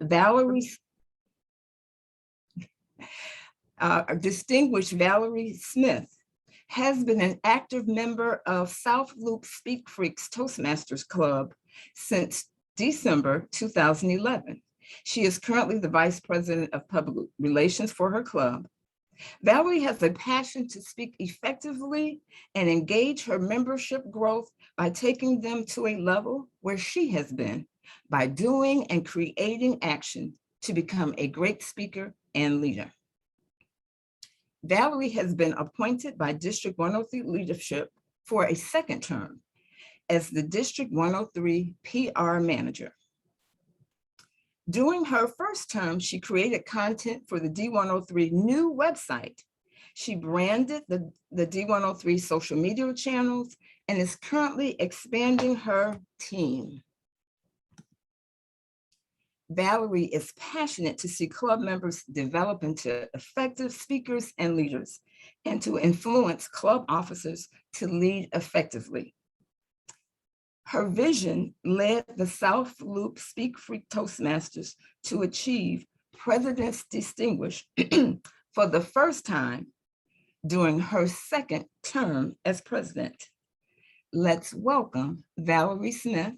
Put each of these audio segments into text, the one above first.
Valerie Smith has been an active member of South Loop Speak Freaks Toastmasters Club since December 2011. She is currently the Vice President of Public Relations for her club. Valerie has a passion to speak effectively and engage her membership growth by taking them to a level where she has been, by doing and creating action to become a great speaker and leader. Valerie has been appointed by District 103 leadership for a second term as the District 103 PR manager. During her first term, she created content for the D103 new website. She branded the D103 social media channels and is currently expanding her team. Valerie is passionate to see club members develop into effective speakers and leaders, and to influence club officers to lead effectively. Her vision led the South Loop Speak Freak Toastmasters to achieve President's Distinguished for the first time during her second term as president. Let's welcome Valerie Smith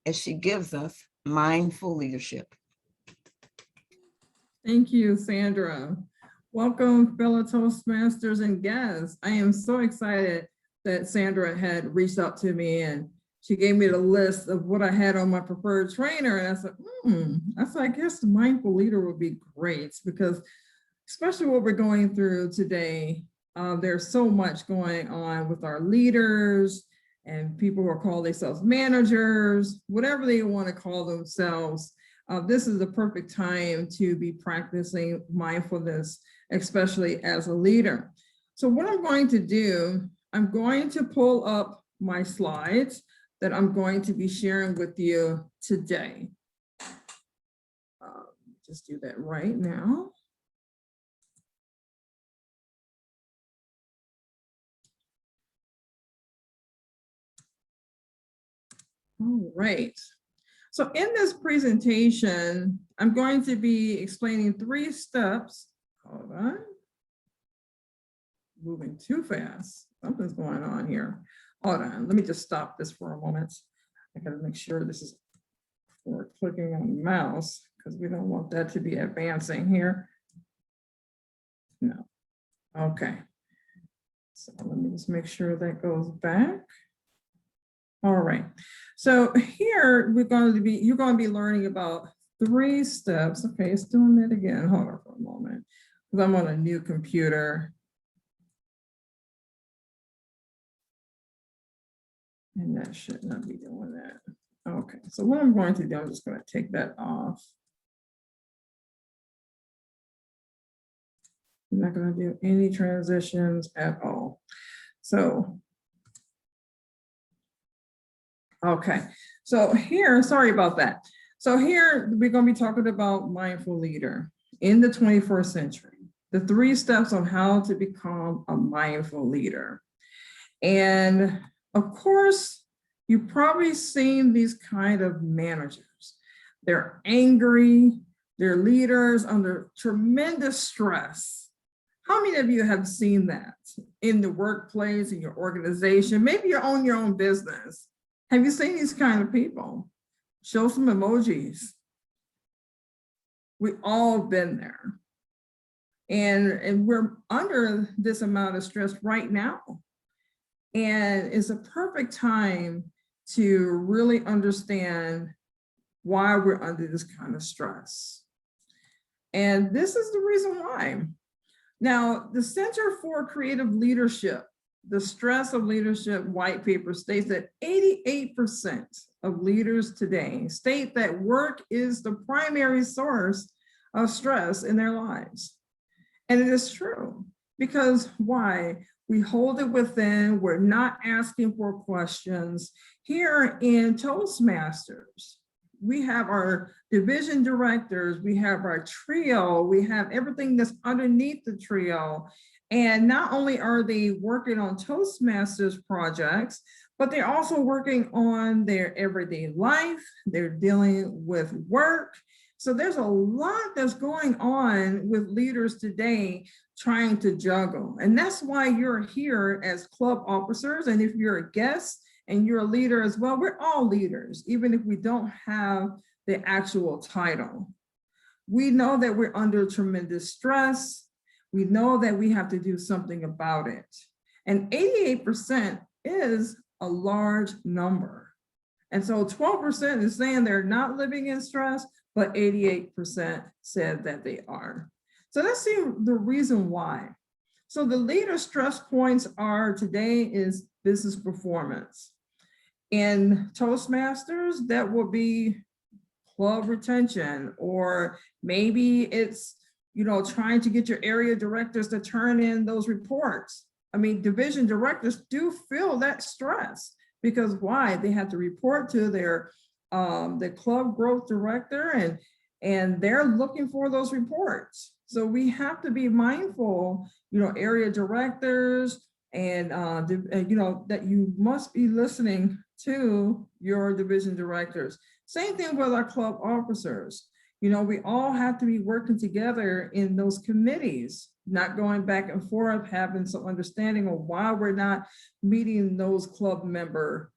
as she gives us mindful leadership. Thank you, Sandra. Welcome, fellow Toastmasters and guests. I am so excited that Sandra had reached out to me and she gave me the list of what I had on my preferred trainer. And I said, I guess the mindful leader would be great, because especially what we're going through today, there's so much going on with our leaders and people who are called themselves managers, whatever they want to call themselves. This is the perfect time to be practicing mindfulness, especially as a leader. So what I'm going to do, I'm going to pull up my slides that I'm going to be sharing with you today. Just do that right now. All right. So in this presentation, I'm going to be explaining 3 steps. Hold on. Moving too fast. Something's going on here. Hold on. Let me just stop this for a moment. I got to make sure this is for clicking on the mouse, because we don't want that to be advancing here. No. Okay. So let me just make sure that goes back. All right. So here you're going to be learning about 3 steps. Okay, it's doing that again. Hold on for a moment, because I'm on a new computer. And that should not be doing that. Okay, so what I'm going to do, I'm just going to take that off. I'm not going to do any transitions at all. So, okay, so here, sorry about that. So here we're going to be talking about mindful leader in the 21st century, the 3 steps on how to become a mindful leader. And of course, you've probably seen these kind of managers. They're angry, they're leaders under tremendous stress. How many of you have seen that in the workplace, in your organization? Maybe you own your own business. Have you seen these kind of people? Show some emojis. We've all been there. And we're under this amount of stress right now. And it's a perfect time to really understand why we're under this kind of stress. And this is the reason why. Now, the Center for Creative Leadership, the Stress of Leadership white paper states that 88% of leaders today state that work is the primary source of stress in their lives. And it is true, because why? We hold it within, we're not asking for questions. Here in Toastmasters, we have our division directors, we have our trio, we have everything that's underneath the trio. And not only are they working on Toastmasters projects, but they're also working on their everyday life, they're dealing with work. So there's a lot that's going on with leaders today trying to juggle. And that's why you're here as club officers. And if you're a guest and you're a leader as well, we're all leaders, even if we don't have the actual title. We know that we're under tremendous stress. We know that we have to do something about it. And 88% is a large number. And so 12% is saying they're not living in stress, but 88% said that they are. So let's see the reason why. So the leader stress points are today is business performance. In Toastmasters, that will be club retention, or maybe it's, trying to get your area directors to turn in those reports. I mean, division directors do feel that stress because why? They have to report to their the club growth director, and they're looking for those reports. So we have to be mindful, area directors, and that you must be listening to your division directors. Same thing with our club officers. We all have to be working together in those committees, not going back and forth, having some understanding of why we're not meeting those club member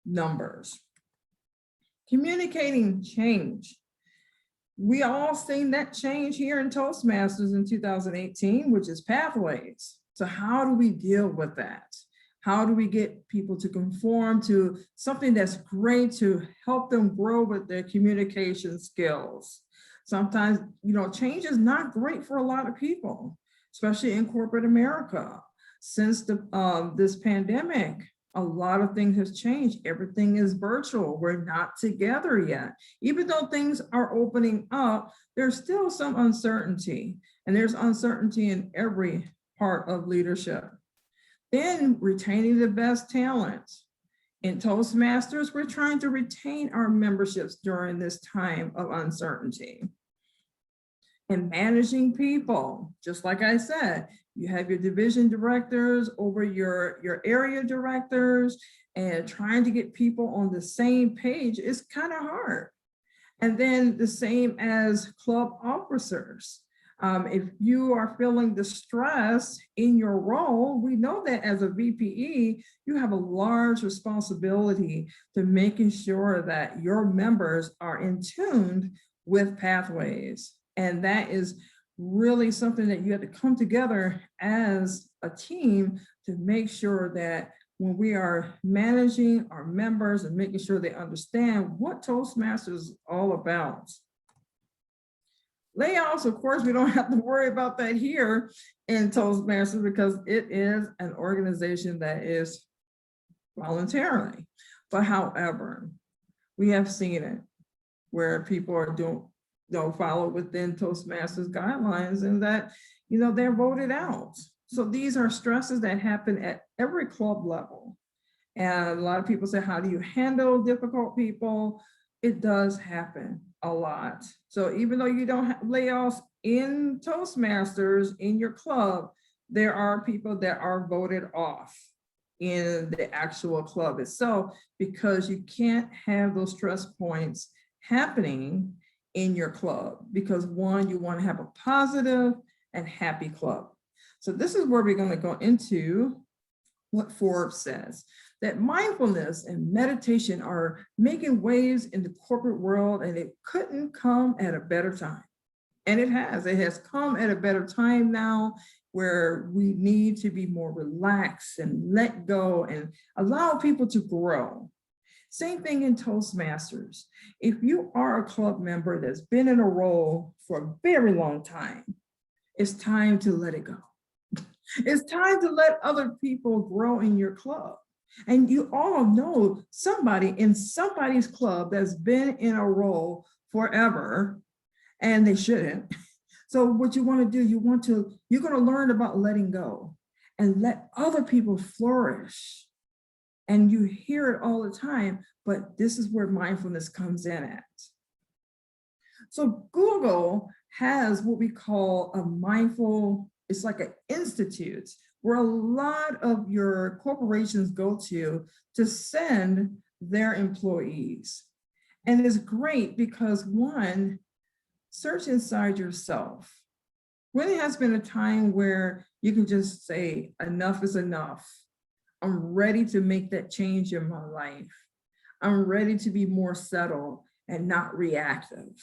numbers. Communicating change. We all seen that change here in Toastmasters in 2018, which is pathways. So how do we deal with that? How do we get people to conform to something that's great to help them grow with their communication skills? Sometimes, change is not great for a lot of people, especially in corporate America. Since this pandemic, a lot of things have changed. Everything is virtual. We're not together yet. Even though things are opening up, there's still some uncertainty, and there's uncertainty in every part of leadership. Then retaining the best talent. In Toastmasters, we're trying to retain our memberships during this time of uncertainty. And managing people, just like I said, you have your division directors over your area directors, and trying to get people on the same page is kind of hard. And then the same as club officers. If you are feeling the stress in your role, we know that as a VPE, you have a large responsibility to making sure that your members are in tune with pathways. And that is really something that you have to come together as a team to make sure that when we are managing our members and making sure they understand what Toastmasters is all about. Layoffs, of course, we don't have to worry about that here in Toastmasters because it is an organization that is voluntarily. But however, we have seen it where people are don't follow within Toastmasters guidelines, and that, they're voted out. So these are stresses that happen at every club level. And a lot of people say, how do you handle difficult people? It does happen a lot. So even though you don't have layoffs in Toastmasters in your club, there are people that are voted off in the actual club itself because you can't have those stress points happening in your club because one, you want to have a positive and happy club. So this is where we're going to go into what Forbes says, that mindfulness and meditation are making waves in the corporate world, and it couldn't come at a better time. And it has come at a better time now where we need to be more relaxed and let go and allow people to grow. Same thing in Toastmasters. If you are a club member that's been in a role for a very long time, it's time to let it go. It's time to let other people grow in your club. And you all know somebody in somebody's club that's been in a role forever, and they shouldn't. So what you want to do, you're going to learn about letting go and let other people flourish. And you hear it all the time, but this is where mindfulness comes in at. So Google has what we call a mindful, it's like an institute where a lot of your corporations go to send their employees. And it's great because one, search inside yourself. When has been a time where you can just say, enough is enough. I'm ready to make that change in my life. I'm ready to be more settled and not reactive,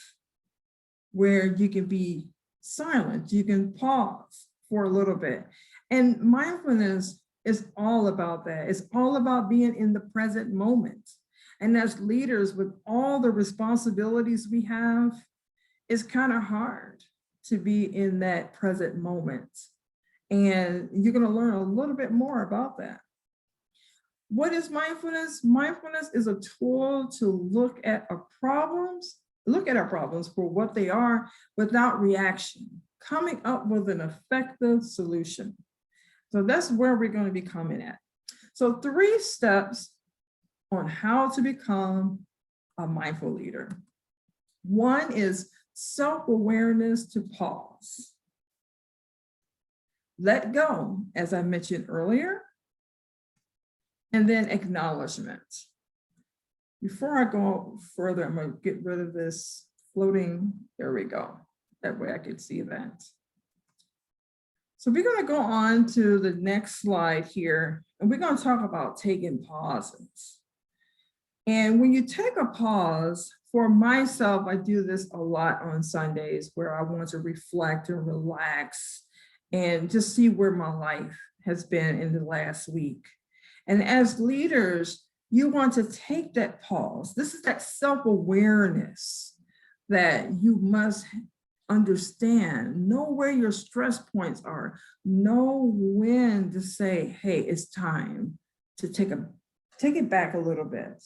where you can be silent, you can pause for a little bit. And mindfulness is all about that. It's all about being in the present moment. And as leaders, with all the responsibilities we have, it's kind of hard to be in that present moment. And you're going to learn a little bit more about that. What is mindfulness? Mindfulness is a tool to look at our problems for what they are without reaction, coming up with an effective solution. So that's where we're going to be coming at. So 3 steps on how to become a mindful leader. 1 is self-awareness to pause. Let go, as I mentioned earlier, and then acknowledgement. Before I go further, I'm going to get rid of this floating. There we go. That way I can see that. So we're going to go on to the next slide here, and we're going to talk about taking pauses. And when you take a pause, for myself, I do this a lot on Sundays where I want to reflect and relax and just see where my life has been in the last week. And as leaders, you want to take that pause. This is that self-awareness that you must understand, know where your stress points are, know when to say, hey, it's time to take it back a little bit.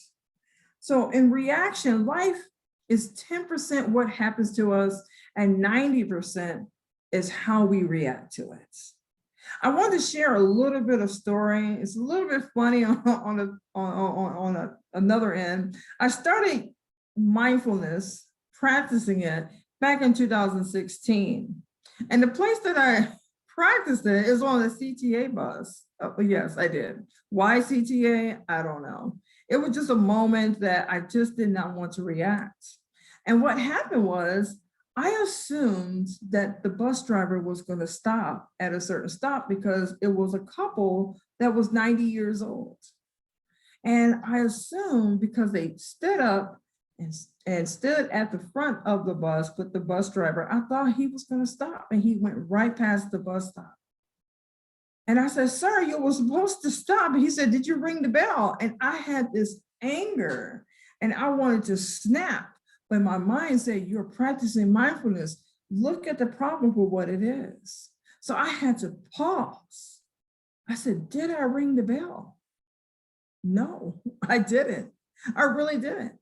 So in reaction, life is 10% what happens to us and 90% is how we react to it. I want to share a little bit of story. It's a little bit funny on another end. I started mindfulness, practicing it back in 2016. And the place that I practiced it is on the CTA bus. Yes, I did. Why CTA? I don't know. It was just a moment that I just did not want to react. And what happened was I assumed that the bus driver was going to stop at a certain stop because it was a couple that was 90 years old. And I assumed because they stood up and stood at the front of the bus with the bus driver, I thought he was going to stop, and he went right past the bus stop. And I said, sir, you were supposed to stop. And he said, did you ring the bell? And I had this anger and I wanted to snap, but my mind said, you're practicing mindfulness. Look at the problem for what it is. So I had to pause. I said, did I ring the bell? No, I didn't. I really didn't.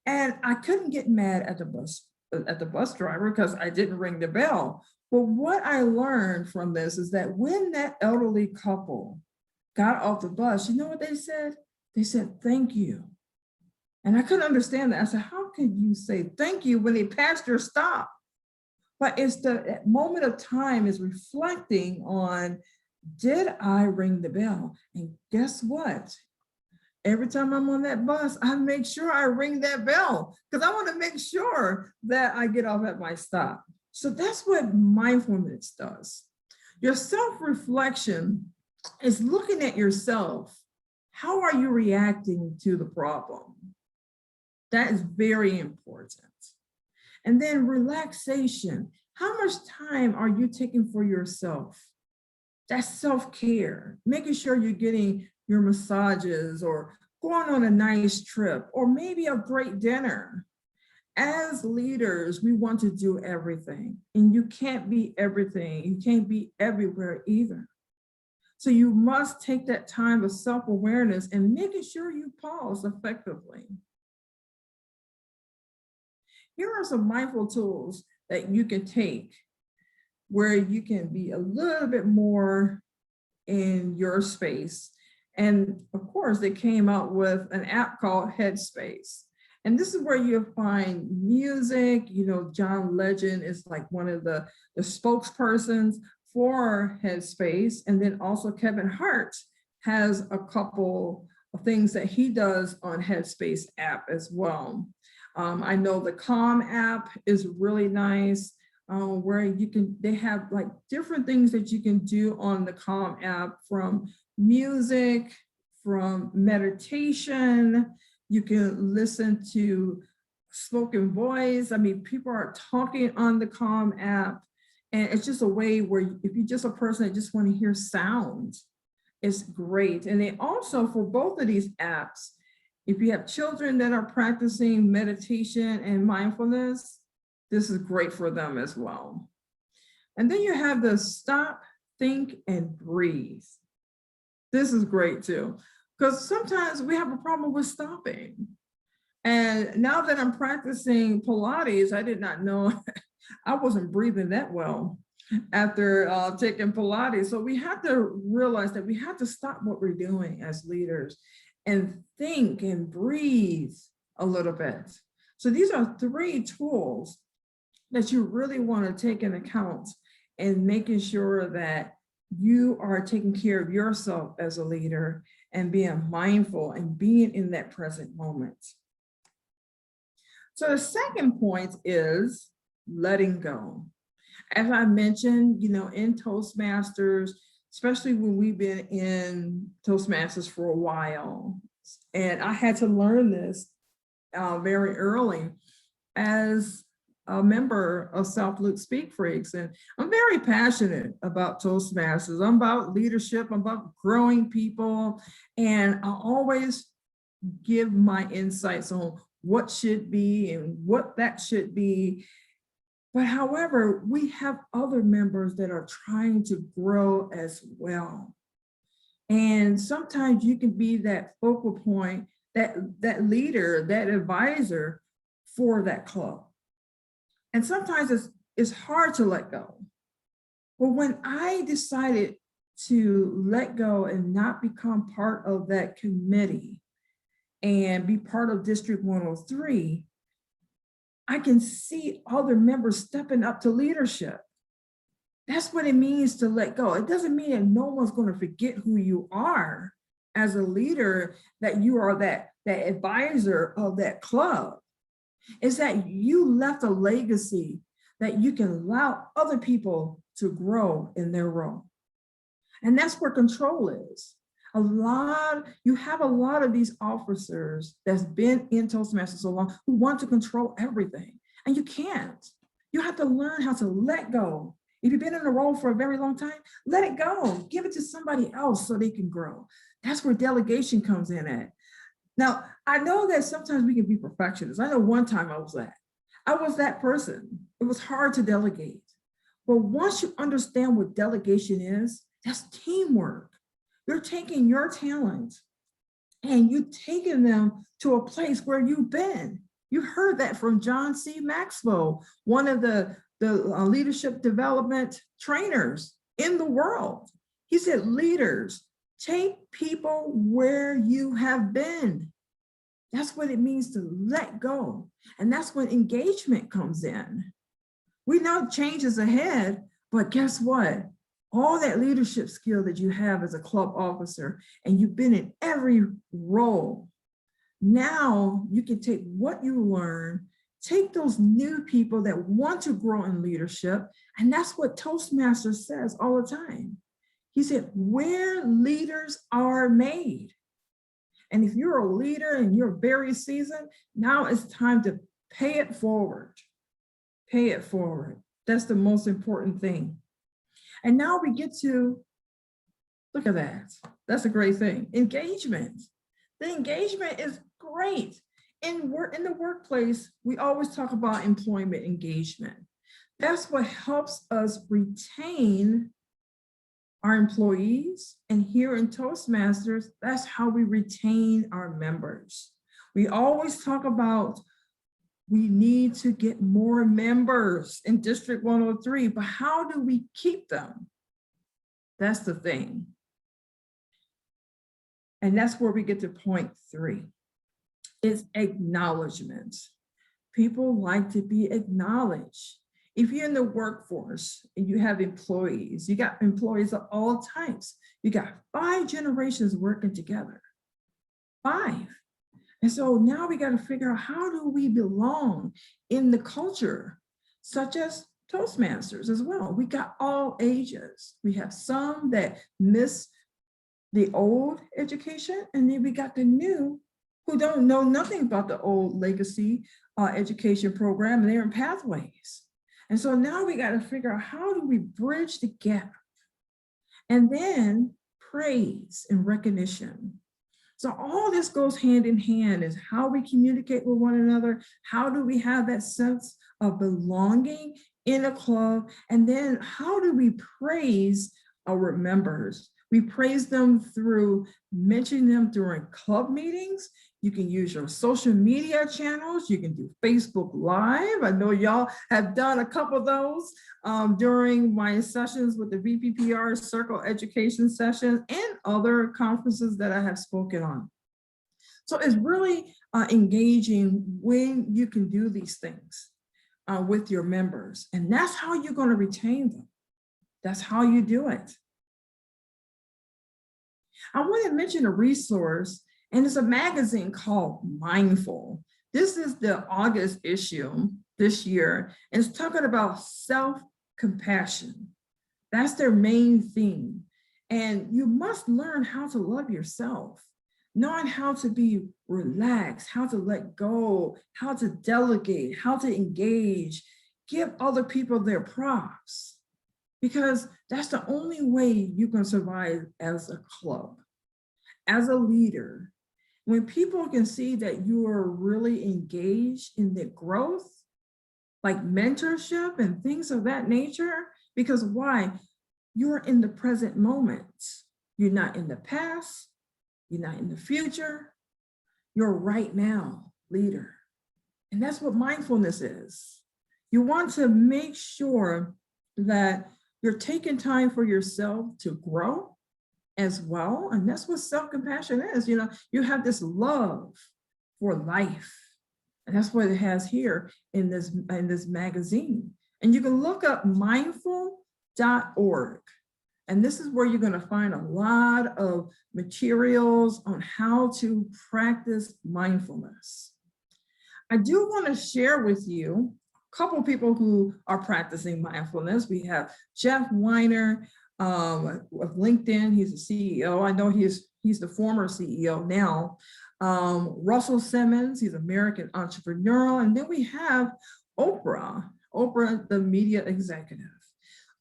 And I couldn't get mad at the bus driver because I didn't ring the bell. But what I learned from this is that when that elderly couple got off the bus, you know what they said? They said, thank you. And I couldn't understand that. I said, how can you say thank you when they passed your stop? But it's the moment of time is reflecting on, did I ring the bell? And guess what? Every time I'm on that bus, I make sure I ring that bell because I want to make sure that I get off at my stop. So that's what mindfulness does. Your self-reflection is looking at yourself. How are you reacting to the problem? That is very important. And then relaxation. How much time are you taking for yourself? That's self-care, making sure you're getting your massages or going on a nice trip or maybe a great dinner. As leaders, we want to do everything, and you can't be everything. You can't be everywhere either. So you must take that time of self-awareness and making sure you pause effectively. Here are some mindful tools that you can take where you can be a little bit more in your space. And of course, they came out with an app called Headspace. And this is where you'll find music. You know, John Legend is like one of the spokespersons for Headspace. And then also Kevin Hart has a couple of things that he does on Headspace app as well. I know the Calm app is really nice, where they have like different things that you can do on the Calm app, from music, from meditation. You can listen to spoken voice. I mean, people are talking on the Calm app, and it's just a way where if you're just a person that just want to hear sounds, it's great. And they also, for both of these apps, if you have children that are practicing meditation and mindfulness, this is great for them as well. And then you have the stop, think, and breathe. This is great too, because sometimes we have a problem with stopping. And now that I'm practicing Pilates, I did not know I wasn't breathing that well after taking Pilates. So we have to realize that we have to stop what we're doing as leaders and think and breathe a little bit. So these are 3 tools that you really want to take into account in making sure that you are taking care of yourself as a leader and being mindful and being in that present moment. So the second point is letting go. As I mentioned, in Toastmasters, especially when we've been in Toastmasters for a while, and I had to learn this very early as a member of South Loop Speak Freaks. And I'm very passionate about Toastmasters. I'm about leadership, I'm about growing people. And I always give my insights on what should be and what that should be. But however, we have other members that are trying to grow as well. And sometimes you can be that focal point, that leader, that advisor for that club. And sometimes it's hard to let go. But when I decided to let go and not become part of that committee and be part of District 103, I can see other members stepping up to leadership. That's what it means to let go. It doesn't mean that no one's going to forget who you are as a leader, that you are that advisor of that club. It's that you left a legacy that you can allow other people to grow in their role. And that's where control is. You have a lot of these officers that's been in Toastmasters so long who want to control everything, and you can't. You have to learn how to let go. If you've been in a role for a very long time, let it go. Give it to somebody else so they can grow. That's where delegation comes in at. Now, I know that sometimes we can be perfectionists. I know one time I was that person. It was hard to delegate. But once you understand what delegation is, that's teamwork. You're taking your talents and you're taking them to a place where you've been. You heard that from John C. Maxwell, one of the leadership development trainers in the world. He said, leaders, take people where you have been. That's what it means to let go. And that's when engagement comes in. We know change is ahead, but guess what? All that leadership skill that you have as a club officer, and you've been in every role, now you can take what you learn, take those new people that want to grow in leadership, and that's what Toastmasters says all the time. He said, where leaders are made. And if you're a leader and you're very seasoned, now it's time to pay it forward. Pay it forward. That's the most important thing. And now we get to, look at that. That's a great thing. Engagement. The engagement is great. In the workplace, we always talk about employment engagement. That's what helps us retain our employees. And here in Toastmasters, that's how we retain our members. We always talk about we need to get more members in District 103, but how do we keep them? That's the thing. And that's where we get to point 3. It's acknowledgement. People like to be acknowledged. If you're in the workforce and you have employees, you got employees of all types. You got 5 generations working together. 5. And so now we got to figure out, how do we belong in the culture, such as Toastmasters as well. We got all ages. We have some that miss the old education, and then we got the new who don't know nothing about the old legacy education program, and they're in pathways. And so now we got to figure out, how do we bridge the gap? And then praise and recognition. So all this goes hand in hand, is how we communicate with one another. How do we have that sense of belonging in a club? And then how do we praise our members? We praise them through mentioning them during club meetings. You can use your social media channels. You can do Facebook Live. I know y'all have done a couple of those during my sessions with the VPPR Circle Education sessions and other conferences that I have spoken on. So it's really engaging when you can do these things with your members. And that's how you're going to retain them. That's how you do it. I want to mention a resource, and it's a magazine called Mindful. This is the August issue this year, and it's talking about self-compassion. That's their main theme. And you must learn how to love yourself, knowing how to be relaxed, how to let go, how to delegate, how to engage, give other people their props, because that's the only way you can survive as a club, as a leader. When people can see that you are really engaged in the growth, like mentorship and things of that nature, because why? You're in the present moment. You're not in the past. You're not in the future. You're right now leader. And that's what mindfulness is. You want to make sure that you're taking time for yourself to grow as well. And that's what self-compassion is. You know, you have this love for life. And that's what it has here in this magazine. And you can look up mindful.org. And this is where you're going to find a lot of materials on how to practice mindfulness. I do want to share with you a couple of people who are practicing mindfulness. We have Jeff Weiner of LinkedIn. He's the CEO. I know he's the former CEO now. Russell Simmons, he's American entrepreneur. And then we have Oprah, the media executive.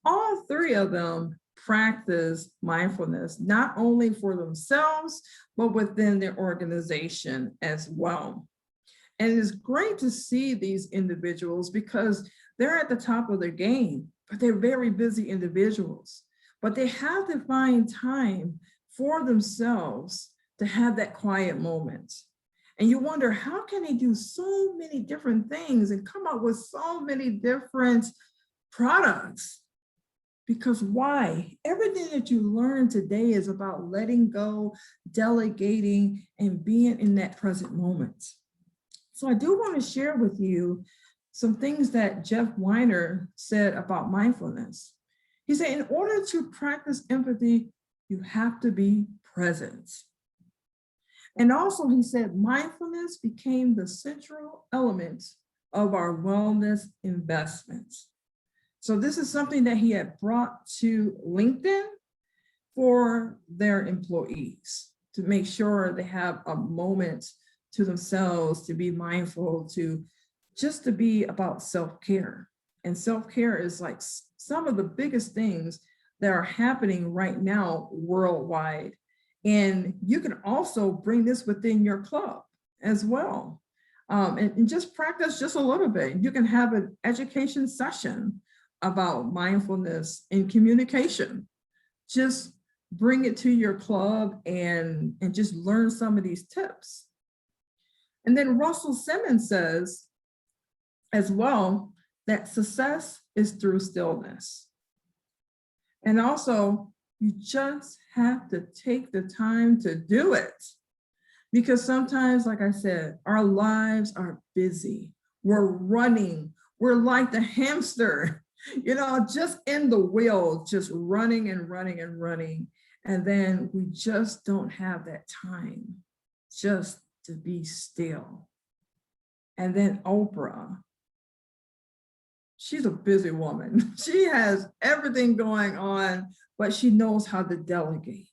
All three of them practice mindfulness, not only for themselves, but within their organization as well. And it's great to see these individuals because they're at the top of their game, but they're very busy individuals. But they have to find time for themselves to have that quiet moment. And you wonder, how can they do so many different things and come up with so many different products? Because why? Everything that you learn today is about letting go, delegating, and being in that present moment. So I do want to share with you some things that Jeff Weiner said about mindfulness. He said, in order to practice empathy, you have to be present. And also he said, mindfulness became the central element of our wellness investments. So this is something that he had brought to LinkedIn for their employees to make sure they have a moment to themselves, to be mindful, to be about self-care. And self-care is like some of the biggest things that are happening right now worldwide. And you can also bring this within your club as well. And just practice just a little bit. You can have an education session about mindfulness and communication. Just bring it to your club and just learn some of these tips. And then Russell Simmons says as well that success is through stillness. And also, you just have to take the time to do it. Because sometimes, like I said, our lives are busy. We're running. We're like the hamster, just in the wheel, just running and running and running. And then we just don't have that time just to be still. And then Oprah, she's a busy woman. She has everything going on, but she knows how to delegate.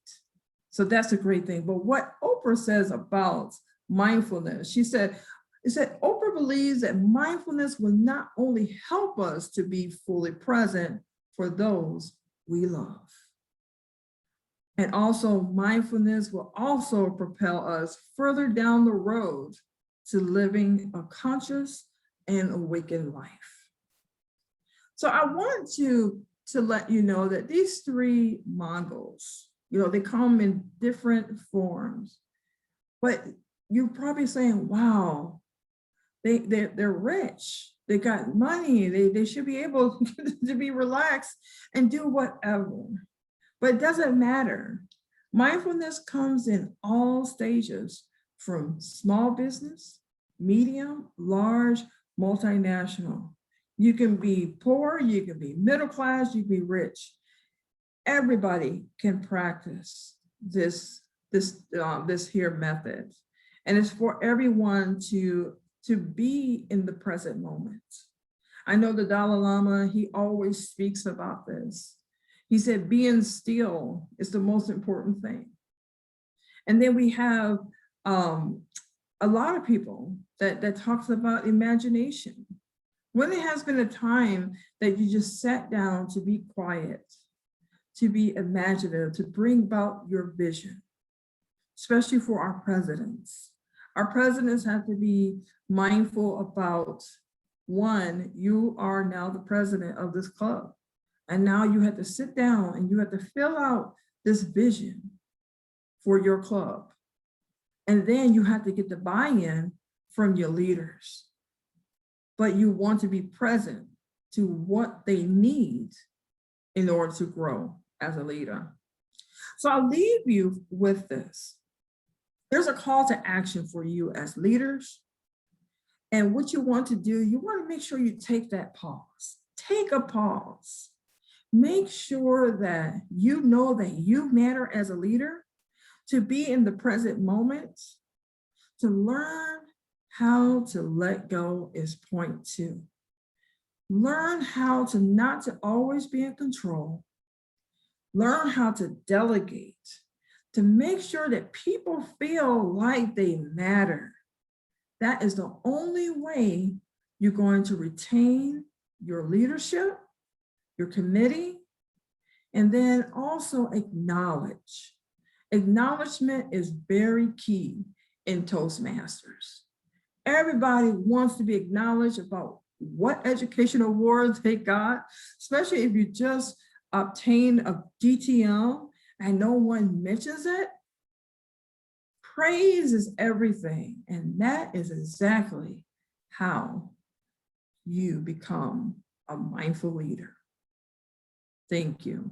So that's a great thing. But what Oprah says about mindfulness, she said Oprah believes that mindfulness will not only help us to be fully present for those we love, and also mindfulness will also propel us further down the road to living a conscious and awakened life. So I want to let you know that these three Mongols, they come in different forms, but you're probably saying, wow, they're rich, they got money, they should be able to be relaxed and do whatever. But it doesn't matter. Mindfulness comes in all stages, from small business, medium, large, multinational. You can be poor, you can be middle class, you can be rich. Everybody can practice this here method. And it's for everyone to be in the present moment. I know the Dalai Lama, he always speaks about this. He said, being still is the most important thing. And then we have a lot of people that talks about imagination. When it has been a time that you just sat down to be quiet, to be imaginative, to bring about your vision, especially for our presidents. Our presidents have to be mindful about, one, you are now the president of this club. And now you have to sit down and you have to fill out this vision for your club. And then you have to get the buy-in from your leaders. But you want to be present to what they need in order to grow as a leader. So I'll leave you with this. There's a call to action for you as leaders. And what you want to do, you want to make sure you take that pause. Take a pause. Make sure that you know that you matter as a leader, to be in the present moment, to learn how to let go is point two. Learn how to not to always be in control. Learn how to delegate, to make sure that people feel like they matter. That is the only way you're going to retain your leadership, your committee, and then also acknowledge. Acknowledgement is very key in Toastmasters. Everybody wants to be acknowledged about what education awards they got, especially if you just obtained a DTM and no one mentions it. Praise is everything, and that is exactly how you become a mindful leader. Thank you.